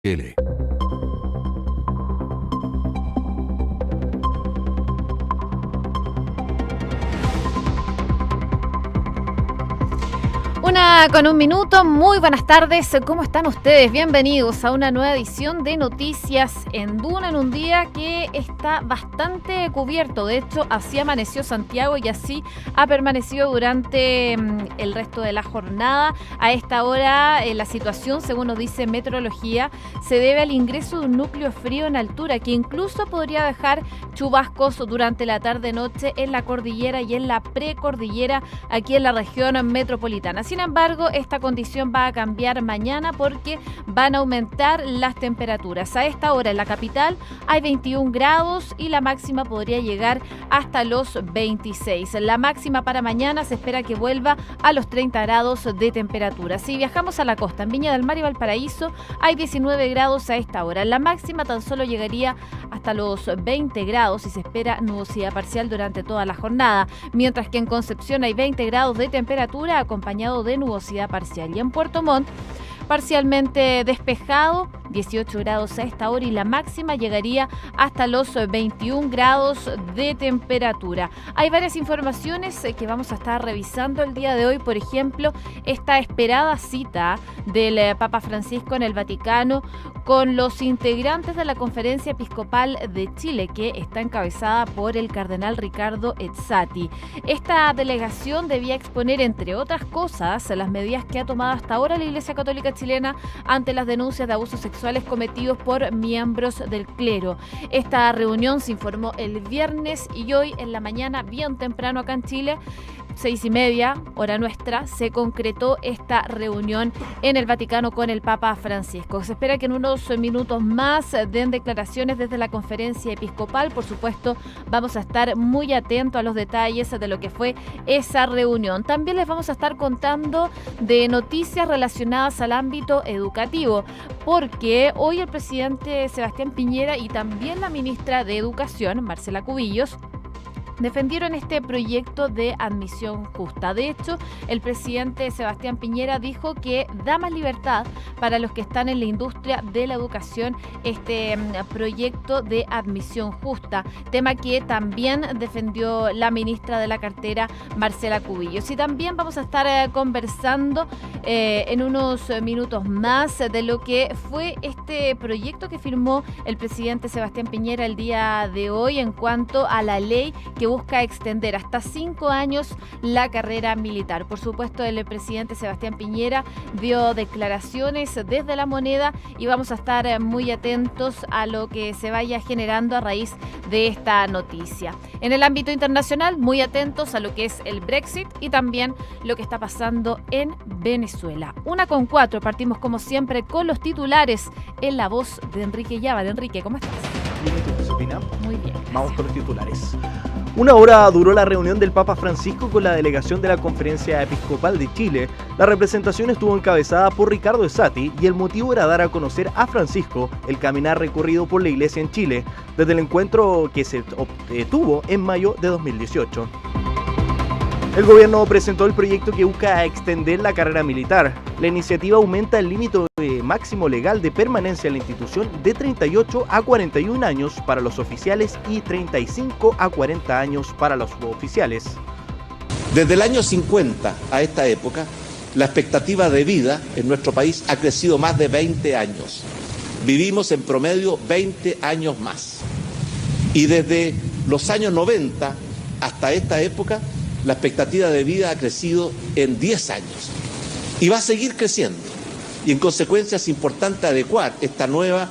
L. Una con un minuto, muy buenas tardes, ¿cómo están ustedes? Bienvenidos a una nueva edición de Noticias en Duna, en un día que está bastante cubierto. De hecho, así amaneció Santiago y así ha permanecido durante el resto de la jornada. A esta hora, la situación, según nos dice Meteorología, se debe al ingreso de un núcleo frío en altura que incluso podría dejar chubascos durante la tarde-noche en la cordillera y en la precordillera aquí en la región metropolitana. Sin embargo, esta condición va a cambiar mañana porque van a aumentar las temperaturas. A esta hora en la capital hay 21 grados y la máxima podría llegar hasta los 26. La máxima para mañana se espera que vuelva a los 30 grados de temperatura. Si viajamos a la costa, en Viña del Mar y Valparaíso, hay 19 grados a esta hora. La máxima tan solo llegaría hasta los 20 grados y se espera nubosidad parcial durante toda la jornada. Mientras que en Concepción hay 20 grados de temperatura acompañado de nubosidad parcial. Y en Puerto Montt, parcialmente despejado, 18 grados a esta hora y la máxima llegaría hasta los 21 grados de temperatura. Hay varias informaciones que vamos a estar revisando el día de hoy. Por ejemplo, esta esperada cita del Papa Francisco en el Vaticano con los integrantes de la Conferencia Episcopal de Chile, que está encabezada por el cardenal Ricardo Ezzati. Esta delegación debía exponer, entre otras cosas, las medidas que ha tomado hasta ahora la Iglesia Católica chilena ante las denuncias de abusos sexuales cometidos por miembros del clero. Esta reunión se informó el viernes y hoy en la mañana, bien temprano acá en Chile, 6:30, hora nuestra, se concretó esta reunión en el Vaticano con el Papa Francisco. Se espera que en unos minutos más den declaraciones desde la conferencia episcopal. Por supuesto, vamos a estar muy atentos a los detalles de lo que fue esa reunión. También les vamos a estar contando de noticias relacionadas al ámbito educativo, porque hoy el presidente Sebastián Piñera y también la ministra de Educación, Marcela Cubillos, defendieron este proyecto de admisión justa. De hecho, el presidente Sebastián Piñera dijo que da más libertad para los que están en la industria de la educación este proyecto de admisión justa, tema que también defendió la ministra de la cartera, Marcela Cubillos. Y también vamos a estar conversando en unos minutos más de lo que fue este proyecto que firmó el presidente Sebastián Piñera el día de hoy en cuanto a la ley que busca extender hasta 5 años la carrera militar. Por supuesto, el presidente Sebastián Piñera dio declaraciones desde La Moneda y vamos a estar muy atentos a lo que se vaya generando a raíz de esta noticia. En el ámbito internacional, muy atentos a lo que es el Brexit y también lo que está pasando en Venezuela. 1:04, partimos como siempre con los titulares en la voz de Enrique Llávar. Enrique, ¿cómo estás? Bien, ¿y tú, Josefina? Muy bien. Gracias. Vamos con los titulares. Una hora duró la reunión del Papa Francisco con la delegación de la Conferencia Episcopal de Chile. La representación estuvo encabezada por Ricardo Ezzati y el motivo era dar a conocer a Francisco el caminar recorrido por la Iglesia en Chile desde el encuentro que se tuvo en mayo de 2018. El gobierno presentó el proyecto que busca extender la carrera militar. La iniciativa aumenta el límite máximo legal de permanencia en la institución de 38 a 41 años para los oficiales y 35 a 40 años para los suboficiales. Desde el año 50 a esta época, la expectativa de vida en nuestro país ha crecido más de 20 años. Vivimos en promedio 20 años más. Y desde los años 90 hasta esta época, la expectativa de vida ha crecido en 10 años y va a seguir creciendo. Y en consecuencia es importante adecuar esta nueva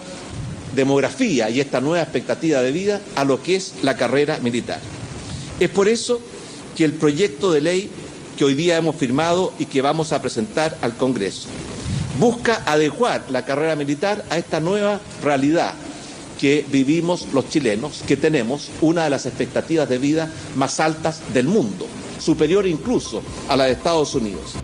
demografía y esta nueva expectativa de vida a lo que es la carrera militar. Es por eso que el proyecto de ley que hoy día hemos firmado y que vamos a presentar al Congreso busca adecuar la carrera militar a esta nueva realidad que vivimos los chilenos, que tenemos una de las expectativas de vida más altas del mundo, superior incluso a la de Estados Unidos.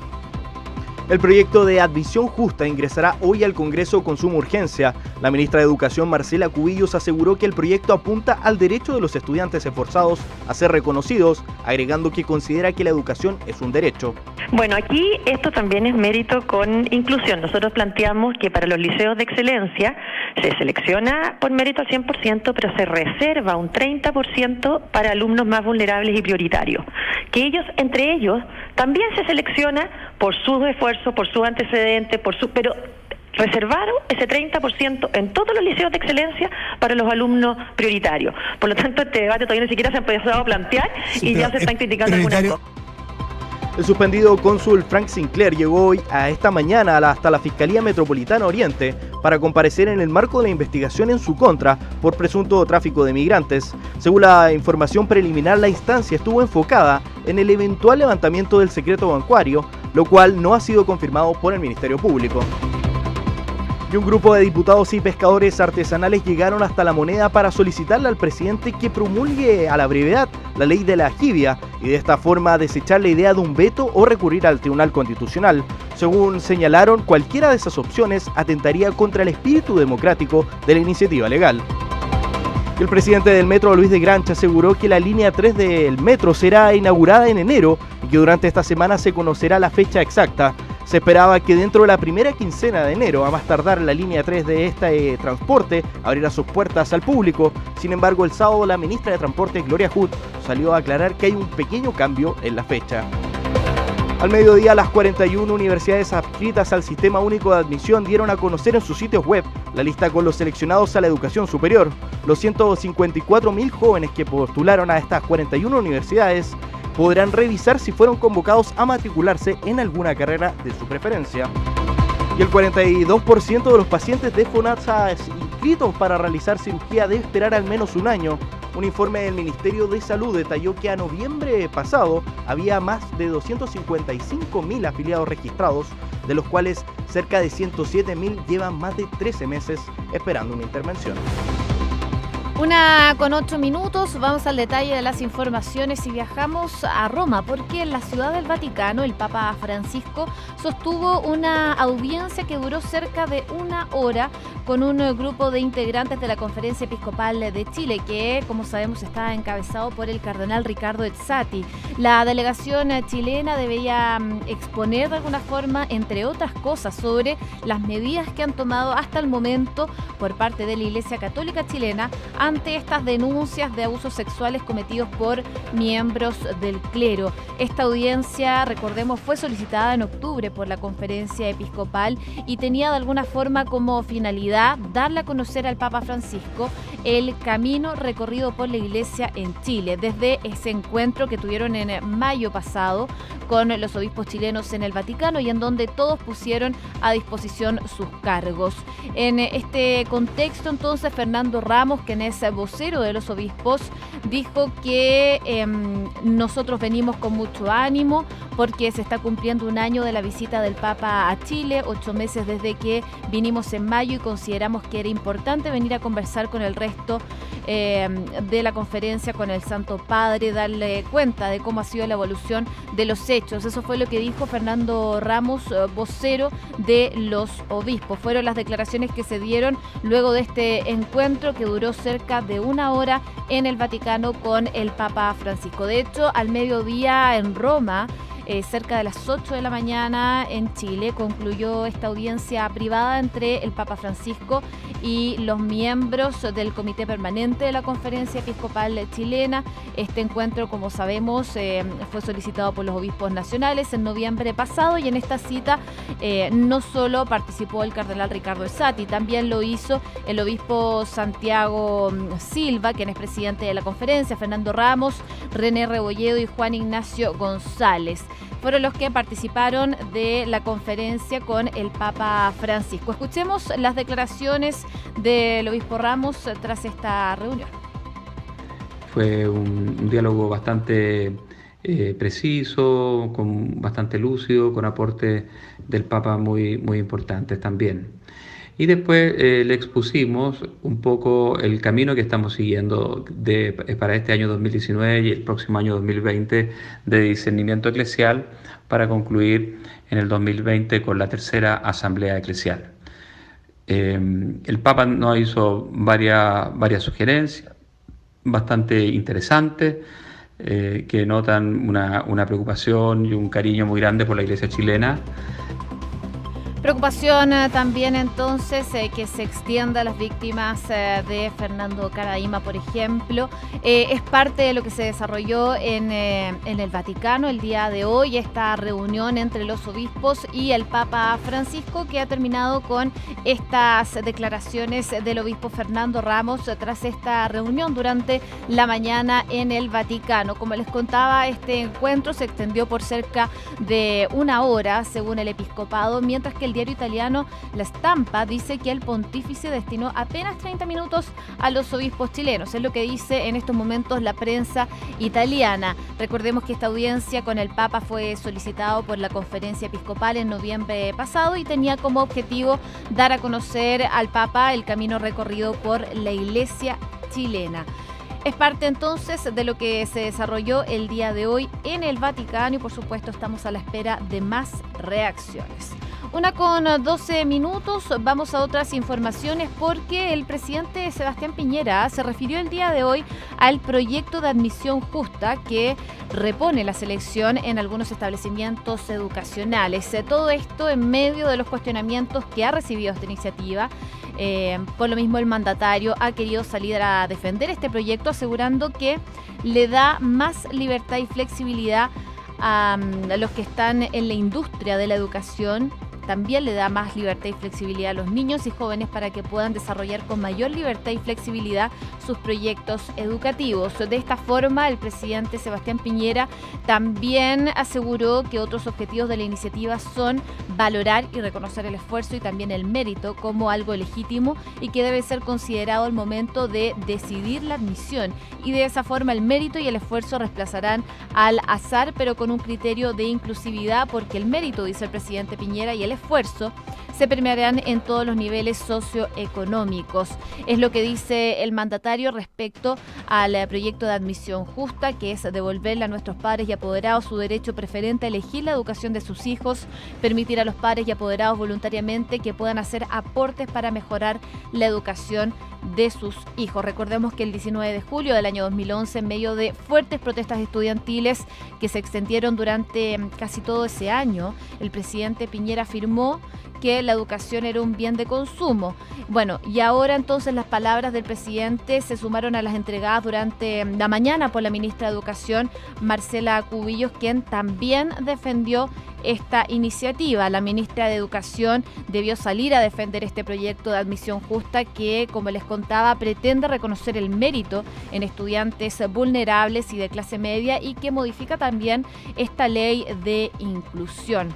El proyecto de admisión justa ingresará hoy al Congreso con suma urgencia. La ministra de Educación, Marcela Cubillos, aseguró que el proyecto apunta al derecho de los estudiantes esforzados a ser reconocidos, agregando que considera que la educación es un derecho. Bueno, aquí esto también es mérito con inclusión. Nosotros planteamos que para los liceos de excelencia se selecciona por mérito al 100%, pero se reserva un 30% para alumnos más vulnerables y prioritarios. Que ellos, entre ellos, también se selecciona por sus esfuerzos, por sus antecedentes, pero reservaron ese 30% en todos los liceos de excelencia para los alumnos prioritarios. Por lo tanto, este debate todavía ni siquiera se ha empezado a plantear y ya se están criticando algunas cosas. El suspendido cónsul Frank Sinclair llegó hoy a esta mañana hasta la Fiscalía Metropolitana Oriente para comparecer en el marco de la investigación en su contra por presunto tráfico de migrantes. Según la información preliminar, la instancia estuvo enfocada en el eventual levantamiento del secreto bancario, lo cual no ha sido confirmado por el Ministerio Público. Y un grupo de diputados y pescadores artesanales llegaron hasta La Moneda para solicitarle al presidente que promulgue a la brevedad la ley de la jibia y de esta forma desechar la idea de un veto o recurrir al Tribunal Constitucional. Según señalaron, cualquiera de esas opciones atentaría contra el espíritu democrático de la iniciativa legal. El presidente del Metro, Luis de Grancha, aseguró que la línea 3 del Metro será inaugurada en enero y que durante esta semana se conocerá la fecha exacta. Se esperaba que dentro de la primera quincena de enero, a más tardar, la línea 3 de este transporte abrirá sus puertas al público. Sin embargo, el sábado la ministra de Transportes, Gloria Hood, salió a aclarar que hay un pequeño cambio en la fecha. Al mediodía, las 41 universidades adscritas al Sistema Único de Admisión dieron a conocer en sus sitios web la lista con los seleccionados a la educación superior. Los 154.000 jóvenes que postularon a estas 41 universidades podrán revisar si fueron convocados a matricularse en alguna carrera de su preferencia. Y el 42% de los pacientes de FONASA inscritos para realizar cirugía debe esperar al menos un año. Un informe del Ministerio de Salud detalló que a noviembre pasado había más de 255.000 afiliados registrados, de los cuales cerca de 107.000 llevan más de 13 meses esperando una intervención. 1:08, vamos al detalle de las informaciones y viajamos a Roma, porque en la Ciudad del Vaticano el Papa Francisco sostuvo una audiencia que duró cerca de una hora con un grupo de integrantes de la Conferencia Episcopal de Chile, que, como sabemos, está encabezado por el cardenal Ricardo Ezzati. La delegación chilena debía exponer de alguna forma, entre otras cosas, sobre las medidas que han tomado hasta el momento por parte de la Iglesia Católica chilena ante estas denuncias de abusos sexuales cometidos por miembros del clero. Esta audiencia, recordemos, fue solicitada en octubre por la Conferencia Episcopal y tenía de alguna forma como finalidad darle a conocer al Papa Francisco el camino recorrido por la Iglesia en Chile, desde ese encuentro que tuvieron en mayo pasado con los obispos chilenos en el Vaticano y en donde todos pusieron a disposición sus cargos. En este contexto, entonces, Fernando Ramos, quien es vocero de los obispos, dijo que nosotros venimos con mucho ánimo porque se está cumpliendo un año de la visita del Papa a Chile, 8 meses desde que vinimos en mayo, y consideramos que era importante venir a conversar con el resto de la conferencia, con el Santo Padre, darle cuenta de cómo ha sido la evolución de los hechos. Eso fue lo que dijo Fernando Ramos, vocero de los obispos. Fueron las declaraciones que se dieron luego de este encuentro que duró cerca de una hora en el Vaticano con el Papa Francisco. De hecho, al mediodía en Roma, cerca de las 8 de la mañana en Chile, concluyó esta audiencia privada entre el Papa Francisco y los miembros del Comité Permanente de la Conferencia Episcopal chilena. Este encuentro, como sabemos, fue solicitado por los obispos nacionales en noviembre pasado, y en esta cita no solo participó el cardenal Ricardo Ezzati, también lo hizo el obispo Santiago Silva, quien es presidente de la conferencia, Fernando Ramos, René Rebolledo y Juan Ignacio González. Fueron los que participaron de la conferencia con el Papa Francisco. Escuchemos las declaraciones del obispo Ramos tras esta reunión. Fue un diálogo bastante preciso, bastante lúcido, con aportes del Papa muy importantes también. Y después le expusimos un poco el camino que estamos siguiendo para este año 2019 y el próximo año 2020 de discernimiento eclesial para concluir en el 2020 con la tercera asamblea eclesial. El Papa nos hizo varias sugerencias bastante interesantes que notan una preocupación y un cariño muy grande por la Iglesia chilena. Preocupación también entonces que se extienda a las víctimas de Fernando Caraima, por ejemplo. Es parte de lo que se desarrolló en el Vaticano el día de hoy, esta reunión entre los obispos y el Papa Francisco, que ha terminado con estas declaraciones del obispo Fernando Ramos tras esta reunión durante la mañana en el Vaticano. Como les contaba, este encuentro se extendió por cerca de una hora, según el episcopado, mientras que el diario italiano La Stampa dice que el pontífice destinó apenas 30 minutos a los obispos chilenos. Es lo que dice en estos momentos la prensa italiana. Recordemos que esta audiencia con el Papa fue solicitado por la Conferencia Episcopal en noviembre pasado y tenía como objetivo dar a conocer al Papa el camino recorrido por la Iglesia chilena. Es parte entonces de lo que se desarrolló el día de hoy en el Vaticano y por supuesto estamos a la espera de más reacciones. 1:12, vamos a otras informaciones porque el presidente Sebastián Piñera se refirió el día de hoy al proyecto de admisión justa que repone la selección en algunos establecimientos educacionales. Todo esto en medio de los cuestionamientos que ha recibido esta iniciativa. Por lo mismo el mandatario ha querido salir a defender este proyecto asegurando que le da más libertad y flexibilidad a los que están en la industria de la educación. También le da más libertad y flexibilidad a los niños y jóvenes para que puedan desarrollar con mayor libertad y flexibilidad sus proyectos educativos. De esta forma, el presidente Sebastián Piñera también aseguró que otros objetivos de la iniciativa son valorar y reconocer el esfuerzo y también el mérito como algo legítimo y que debe ser considerado al momento de decidir la admisión. Y de esa forma el mérito y el esfuerzo reemplazarán al azar, pero con un criterio de inclusividad, porque el mérito, dice el presidente Piñera, y el esfuerzo se premiarán en todos los niveles socioeconómicos. Es lo que dice el mandatario respecto al proyecto de admisión justa, que es devolverle a nuestros padres y apoderados su derecho preferente a elegir la educación de sus hijos, permitir a los padres y apoderados voluntariamente que puedan hacer aportes para mejorar la educación de sus hijos. Recordemos que el 19 de julio del año 2011, en medio de fuertes protestas estudiantiles que se extendieron durante casi todo ese año, el presidente Piñera afirmó que la educación era un bien de consumo. Bueno, y ahora entonces las palabras del presidente se sumaron a las entregadas durante la mañana por la ministra de Educación, Marcela Cubillos, quien también defendió esta iniciativa. La ministra de Educación debió salir a defender este proyecto de admisión justa que, como les contaba, pretende reconocer el mérito en estudiantes vulnerables y de clase media y que modifica también esta ley de inclusión.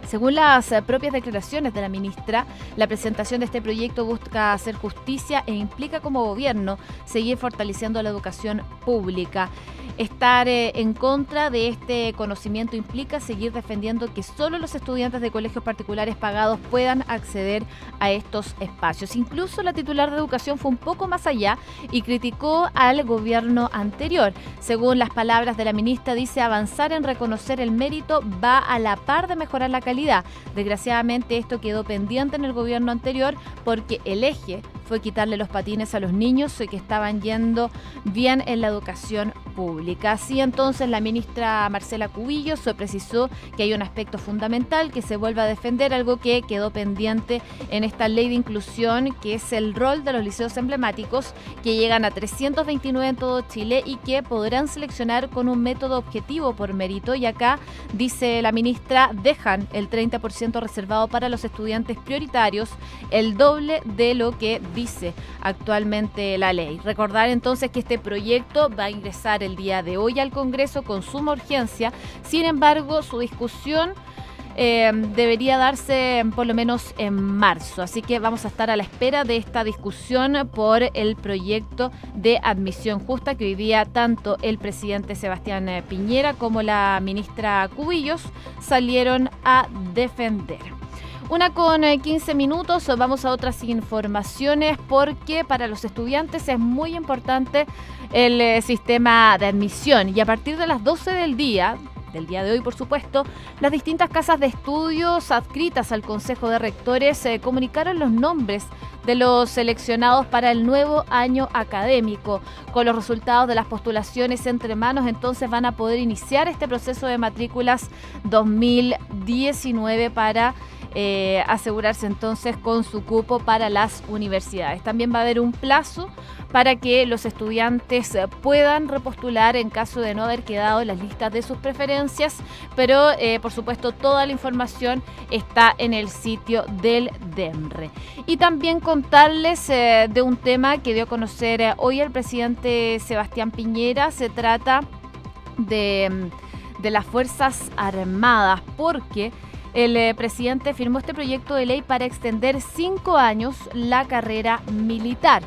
Según las propias declaraciones de la ministra, la presentación de este proyecto busca hacer justicia e implica como gobierno seguir fortaleciendo la educación pública. Estar en contra de este conocimiento implica seguir defendiendo que solo los estudiantes de colegios particulares pagados puedan acceder a estos espacios. Incluso la titular de Educación fue un poco más allá y criticó al gobierno anterior. Según las palabras de la ministra, dice: avanzar en reconocer el mérito va a la par de mejorar la calidad. Desgraciadamente esto quedó pendiente en el gobierno anterior porque el eje fue quitarle los patines a los niños que estaban yendo bien en la educación pública. Así entonces la ministra Marcela Cubillos precisó que hay un aspecto fundamental que se vuelve a defender, algo que quedó pendiente en esta ley de inclusión, que es el rol de los liceos emblemáticos, que llegan a 329 en todo Chile y que podrán seleccionar con un método objetivo por mérito. Y acá, dice la ministra, dejan el 30% reservado para los estudiantes prioritarios, el doble de lo que dice actualmente la ley. Recordar entonces que este proyecto va a ingresar el día de hoy al Congreso con suma urgencia. Sin embargo, su discusión debería darse por lo menos en marzo. Así que vamos a estar a la espera de esta discusión por el proyecto de admisión justa que hoy día tanto el presidente Sebastián Piñera como la ministra Cubillos salieron a defender. 1:15, vamos a otras informaciones porque para los estudiantes es muy importante el sistema de admisión y a partir de las 12 del día de hoy, por supuesto, las distintas casas de estudios adscritas al Consejo de Rectores comunicaron los nombres de los seleccionados para el nuevo año académico. Con los resultados de las postulaciones entre manos, entonces van a poder iniciar este proceso de matrículas 2019 para asegurarse entonces con su cupo para las universidades. También va a haber un plazo para que los estudiantes puedan repostular en caso de no haber quedado en las listas de sus preferencias, pero por supuesto toda la información está en el sitio del DEMRE. Y también contarles de un tema que dio a conocer hoy el presidente Sebastián Piñera. Se trata de las Fuerzas Armadas, porque el presidente firmó este proyecto de ley para extender 5 años la carrera militar.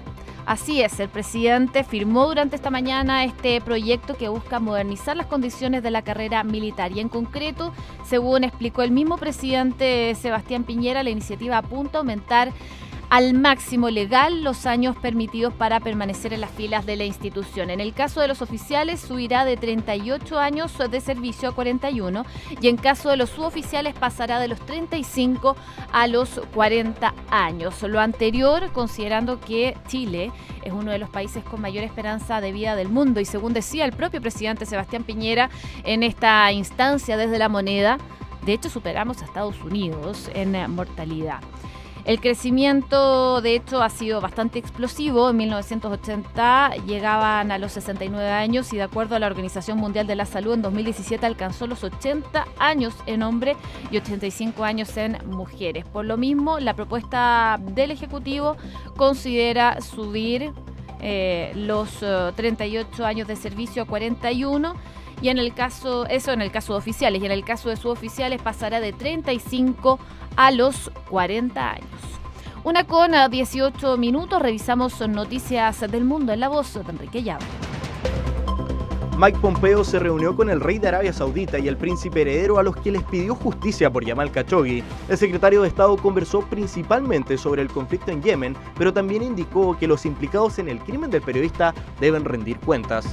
Así es, el presidente firmó durante esta mañana este proyecto que busca modernizar las condiciones de la carrera militar y en concreto, según explicó el mismo presidente Sebastián Piñera, la iniciativa apunta a aumentar al máximo legal los años permitidos para permanecer en las filas de la institución. En el caso de los oficiales subirá de 38 años de servicio a 41 y en caso de los suboficiales pasará de los 35 a los 40 años. Lo anterior considerando que Chile es uno de los países con mayor esperanza de vida del mundo y según decía el propio presidente Sebastián Piñera en esta instancia desde La Moneda, de hecho superamos a Estados Unidos en mortalidad. El crecimiento, de hecho, ha sido bastante explosivo. En 1980 llegaban a los 69 años y de acuerdo a la Organización Mundial de la Salud, en 2017 alcanzó los 80 años en hombres y 85 años en mujeres. Por lo mismo, la propuesta del Ejecutivo considera subir los 38 años de servicio a 41 y en el caso de oficiales, y en el caso de suboficiales pasará de 35 a los 40 años. 1:18, revisamos noticias del mundo en la voz de Enrique Llave. Mike Pompeo se reunió con el rey de Arabia Saudita y el príncipe heredero a los que les pidió justicia por Yamal Khashoggi. El secretario de Estado conversó principalmente sobre el conflicto en Yemen, pero también indicó que los implicados en el crimen del periodista deben rendir cuentas.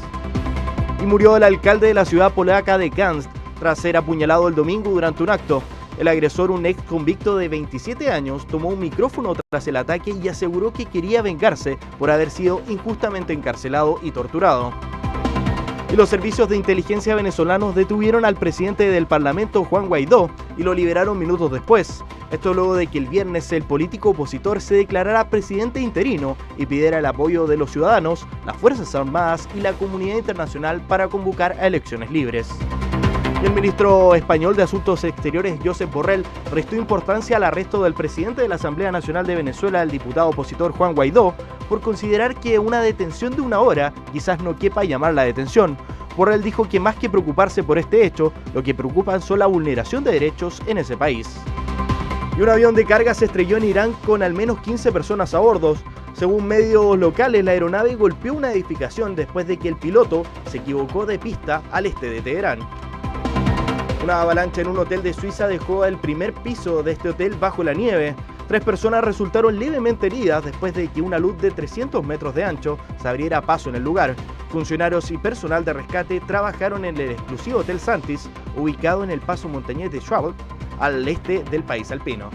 Y murió el alcalde de la ciudad polaca de Gdańsk tras ser apuñalado el domingo durante un acto. El agresor, un ex convicto de 27 años, tomó un micrófono tras el ataque y aseguró que quería vengarse por haber sido injustamente encarcelado y torturado. Y los servicios de inteligencia venezolanos detuvieron al presidente del Parlamento, Juan Guaidó, y lo liberaron minutos después. Esto luego de que el viernes el político opositor se declarara presidente interino y pidiera el apoyo de los ciudadanos, las Fuerzas Armadas y la comunidad internacional para convocar a elecciones libres. Y el ministro español de Asuntos Exteriores, Josep Borrell, restó importancia al arresto del presidente de la Asamblea Nacional de Venezuela, el diputado opositor Juan Guaidó, por considerar que una detención de 1 hora quizás no quepa llamar la detención. Borrell dijo que más que preocuparse por este hecho, lo que preocupan son la vulneración de derechos en ese país. Y un avión de carga se estrelló en Irán con al menos 15 personas a bordo. Según medios locales, la aeronave golpeó una edificación después de que el piloto se equivocó de pista al este de Teherán. Una avalancha en un hotel de Suiza dejó el primer piso de este hotel bajo la nieve. 3 personas resultaron levemente heridas después de que una luz de 300 metros de ancho se abriera paso en el lugar. Funcionarios y personal de rescate trabajaron en el exclusivo Hotel Santis, ubicado en el paso montañés de Schwalbe, al este del país alpino.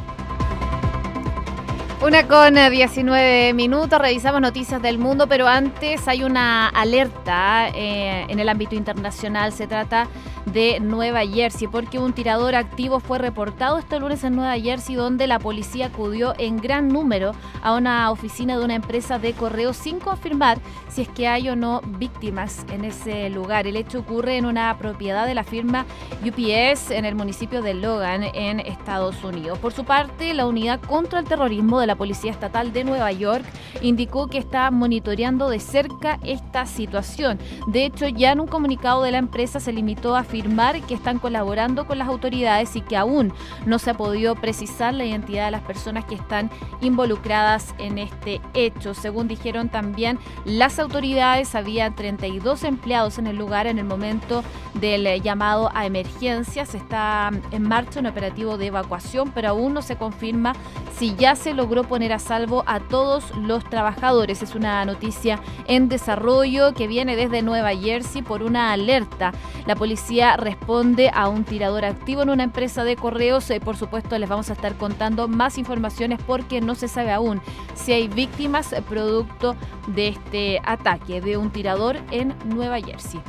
1:19, revisamos noticias del mundo, pero antes hay una alerta en el ámbito internacional. Se trata de Nueva Jersey, porque un tirador activo fue reportado este lunes en Nueva Jersey, donde la policía acudió en gran número a una oficina de una empresa de correos sin confirmar si es que hay o no víctimas en ese lugar. El hecho ocurre en una propiedad de la firma UPS en el municipio de Logan, en Estados Unidos. Por su parte, la Unidad contra el Terrorismo de la Policía Estatal de Nueva York indicó que está monitoreando de cerca esta situación. De hecho, ya en un comunicado de la empresa se limitó a afirmar que están colaborando con las autoridades y que aún no se ha podido precisar la identidad de las personas que están involucradas en este hecho. Según dijeron también las autoridades, había 32 empleados en el lugar en el momento del llamado a emergencias. Está en marcha un operativo de evacuación, pero aún no se confirma si ya se logró poner a salvo a todos los trabajadores. Es una noticia en desarrollo que viene desde Nueva Jersey por una alerta. La policía responde a un tirador activo en una empresa de correos. Por supuesto, les vamos a estar contando más informaciones porque no se sabe aún si hay víctimas producto de este ataque de un tirador en Nueva Jersey.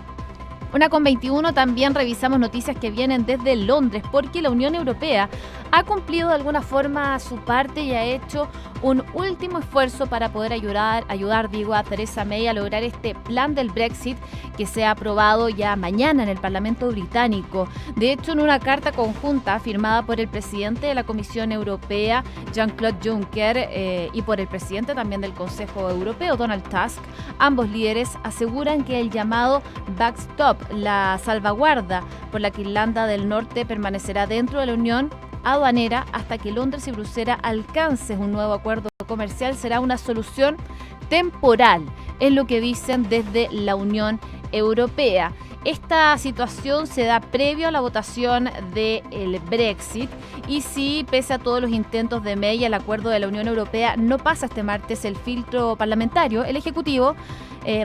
1:21, también revisamos noticias que vienen desde Londres porque la Unión Europea ha cumplido de alguna forma su parte y ha hecho un último esfuerzo para poder ayudar a Theresa May a lograr este plan del Brexit que se ha aprobado ya mañana en el Parlamento británico. De hecho, en una carta conjunta firmada por el presidente de la Comisión Europea, Jean-Claude Juncker, y por el presidente también del Consejo Europeo, Donald Tusk, ambos líderes aseguran que el llamado backstop, la salvaguarda por la que Irlanda del Norte permanecerá dentro de la Unión aduanera hasta que Londres y Bruselas alcancen un nuevo acuerdo comercial, será una solución temporal, es lo que dicen desde la Unión Europea. Esta situación se da previo a la votación del Brexit y si, pese a todos los intentos de May, el acuerdo de la Unión Europea no pasa este martes el filtro parlamentario, el Ejecutivo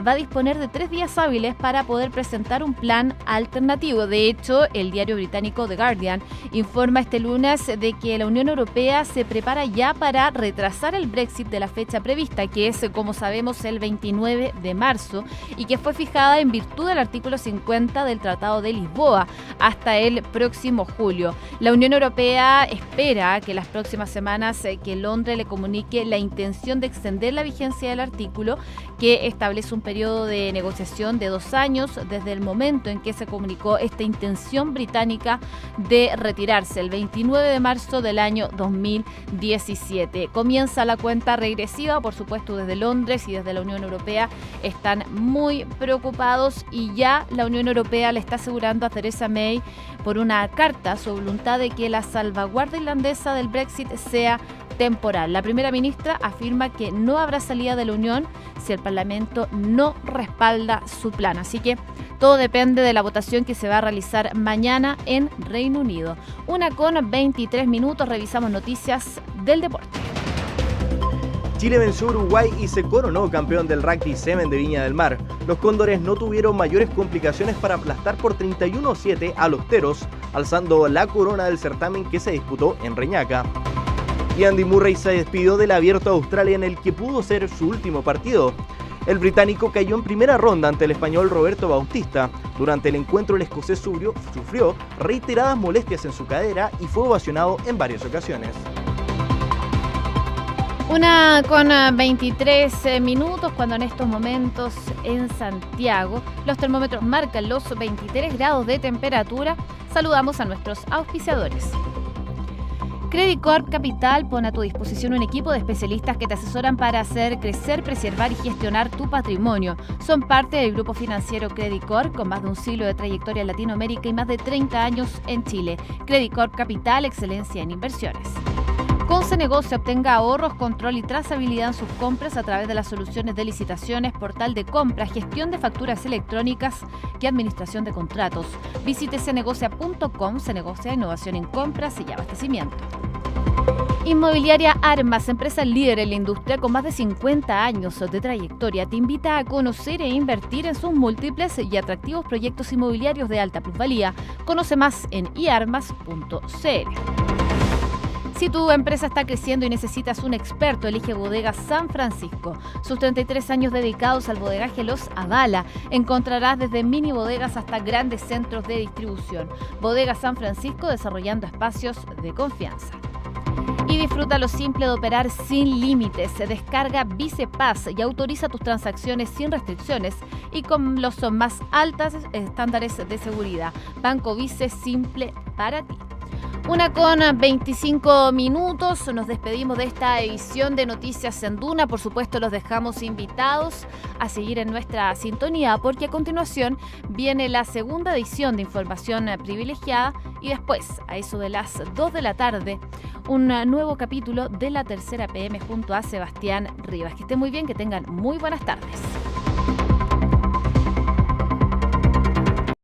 va a disponer de 3 días hábiles para poder presentar un plan alternativo. De hecho, el diario británico The Guardian informa este lunes de que la Unión Europea se prepara ya para retrasar el Brexit de la fecha prevista, que es, como sabemos, el 29 de marzo y que fue fijada en virtud del artículo 50 del Tratado de Lisboa hasta el próximo julio. La Unión Europea espera que las próximas semanas que Londres le comunique la intención de extender la vigencia del artículo, que establece un periodo de negociación de 2 años desde el momento en que se comunicó esta intención británica de retirarse el 29 de marzo del año 2017. Comienza la cuenta regresiva, por supuesto desde Londres y desde la Unión Europea están muy preocupados y ya la Unión Europea le está asegurando a Theresa May por una carta su voluntad de que la salvaguarda irlandesa del Brexit sea temporal. La primera ministra afirma que no habrá salida de la Unión si el Parlamento no respalda su plan. Así que todo depende de la votación que se va a realizar mañana en Reino Unido. 1:23, revisamos noticias del deporte. Chile venció a Uruguay y se coronó campeón del Rugby 7 de Viña del Mar. Los cóndores no tuvieron mayores complicaciones para aplastar por 31-7 a los teros, alzando la corona del certamen que se disputó en Reñaca. Y Andy Murray se despidió del Abierto de Australia en el que pudo ser su último partido. El británico cayó en primera ronda ante el español Roberto Bautista. Durante el encuentro el escocés sufrió reiteradas molestias en su cadera y fue ovacionado en varias ocasiones. 1:23, cuando en estos momentos en Santiago los termómetros marcan los 23 grados de temperatura. Saludamos a nuestros auspiciadores. Credit Corp Capital pone a tu disposición un equipo de especialistas que te asesoran para hacer crecer, preservar y gestionar tu patrimonio. Son parte del grupo financiero Credit Corp, con más de un siglo de trayectoria en Latinoamérica y más de 30 años en Chile. Credit Corp Capital, excelencia en inversiones. Con Cenegocia obtenga ahorros, control y trazabilidad en sus compras a través de las soluciones de licitaciones, portal de compras, gestión de facturas electrónicas y administración de contratos. Visite cenegocia.com. Cenegocia, innovación en compras y abastecimiento. Inmobiliaria Armas, empresa líder en la industria con más de 50 años de trayectoria, te invita a conocer e invertir en sus múltiples y atractivos proyectos inmobiliarios de alta plusvalía. Conoce más en iarmas.cl. Si tu empresa está creciendo y necesitas un experto, elige Bodegas San Francisco. Sus 33 años dedicados al bodegaje los avala. Encontrarás desde mini bodegas hasta grandes centros de distribución. Bodegas San Francisco, desarrollando espacios de confianza. Y disfruta lo simple de operar sin límites. Se descarga Vicepass y autoriza tus transacciones sin restricciones y con los más altos estándares de seguridad. Banco Vice, simple para ti. 1:25. Nos despedimos de esta edición de Noticias en Duna. Por supuesto, los dejamos invitados a seguir en nuestra sintonía, porque a continuación viene la segunda edición de Información Privilegiada y después, a eso de las 2 de la tarde, un nuevo capítulo de La Tercera PM junto a Sebastián Rivas. Que estén muy bien, que tengan muy buenas tardes.